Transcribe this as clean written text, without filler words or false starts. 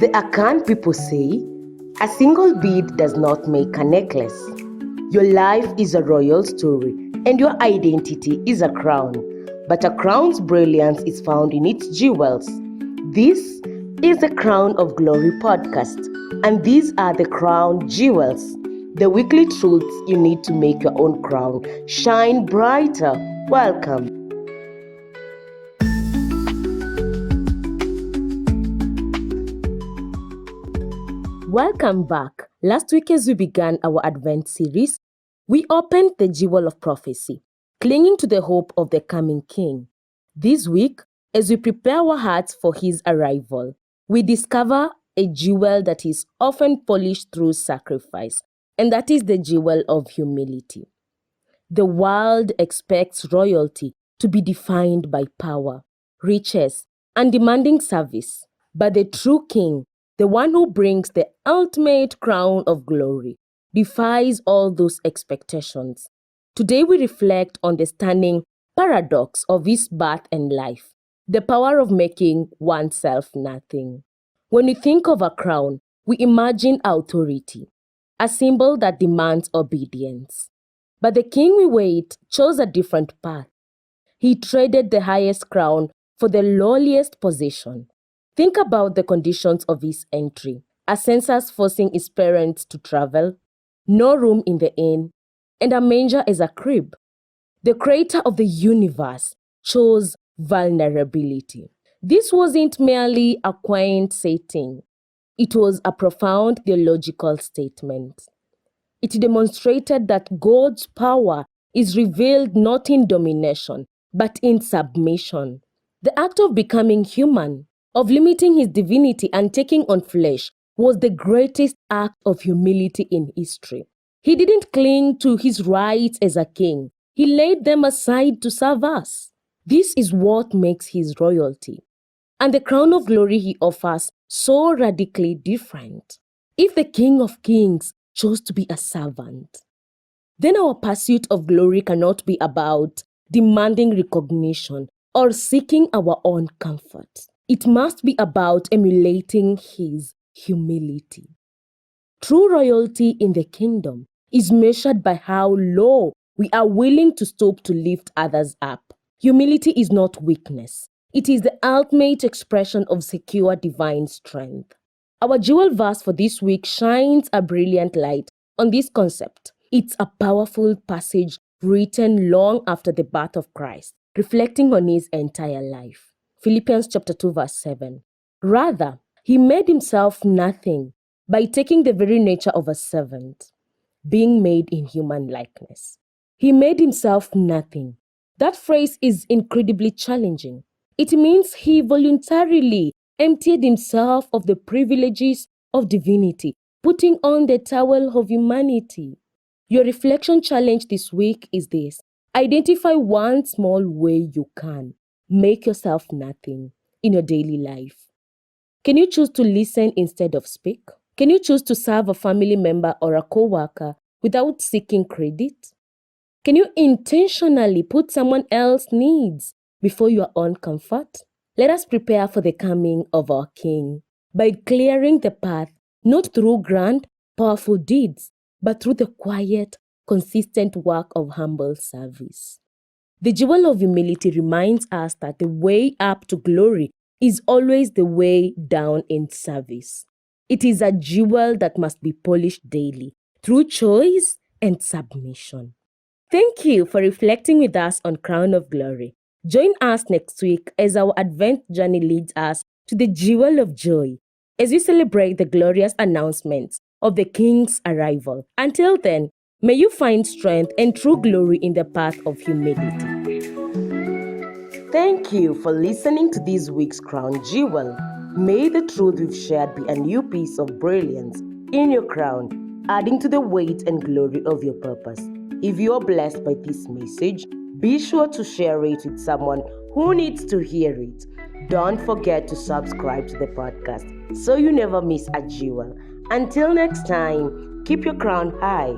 The Akan people say, a single bead does not make a necklace. Your life is a royal story, and your identity is a crown. But a crown's brilliance is found in its jewels. This is the Crown of Glory podcast, and these are the crown jewels, the weekly truths you need to make your own crown shine brighter. Welcome. Welcome back. Last week, as we began our Advent series, we opened the jewel of prophecy, clinging to the hope of the coming King. This week, as we prepare our hearts for his arrival, we discover a jewel that is often polished through sacrifice, and that is the jewel of humility. The world expects royalty to be defined by power, riches, and demanding service, but the true King, the one who brings the ultimate crown of glory, defies all those expectations. Today we reflect on the stunning paradox of his birth and life, the power of making oneself nothing. When we think of a crown, we imagine authority, a symbol that demands obedience. But the king we wait chose a different path. He traded the highest crown for the lowliest position. Think about the conditions of his entry. A census forcing his parents to travel, no room in the inn, and a manger as a crib. The creator of the universe chose vulnerability. This wasn't merely a quaint setting. It was a profound theological statement. It demonstrated that God's power is revealed not in domination, but in submission. The act of becoming human, of limiting his divinity and taking on flesh, was the greatest act of humility in history. He didn't cling to his rights as a king. He laid them aside to serve us. This is what makes his royalty, and the crown of glory he offers, so radically different. If the King of Kings chose to be a servant, then our pursuit of glory cannot be about demanding recognition or seeking our own comfort. It must be about emulating his humility. True royalty in the kingdom is measured by how low we are willing to stoop to lift others up. Humility is not weakness. It is the ultimate expression of secure divine strength. Our jewel verse for this week shines a brilliant light on this concept. It's a powerful passage written long after the birth of Christ, reflecting on his entire life. Philippians chapter 2 verse 7. Rather, he made himself nothing by taking the very nature of a servant, being made in human likeness. He made himself nothing. That phrase is incredibly challenging. It means he voluntarily emptied himself of the privileges of divinity, putting on the towel of humanity. Your reflection challenge this week is this: identify one small way you can make yourself nothing in your daily life. Can you choose to listen instead of speak? Can you choose to serve a family member or a co-worker without seeking credit? Can you intentionally put someone else's needs before your own comfort? Let us prepare for the coming of our King by clearing the path, not through grand, powerful deeds, but through the quiet, consistent work of humble service. The jewel of humility reminds us that the way up to glory is always the way down in service. It is a jewel that must be polished daily through choice and submission. Thank you for reflecting with us on Crown of Glory. Join us next week as our Advent journey leads us to the jewel of joy as we celebrate the glorious announcements of the King's arrival. Until then, may you find strength and true glory in the path of humility. Thank you for listening to this week's Crown Jewel. May the truth we've shared be a new piece of brilliance in your crown, adding to the weight and glory of your purpose. If you are blessed by this message, be sure to share it with someone who needs to hear it. Don't forget to subscribe to the podcast so you never miss a jewel. Until next time, keep your crown high.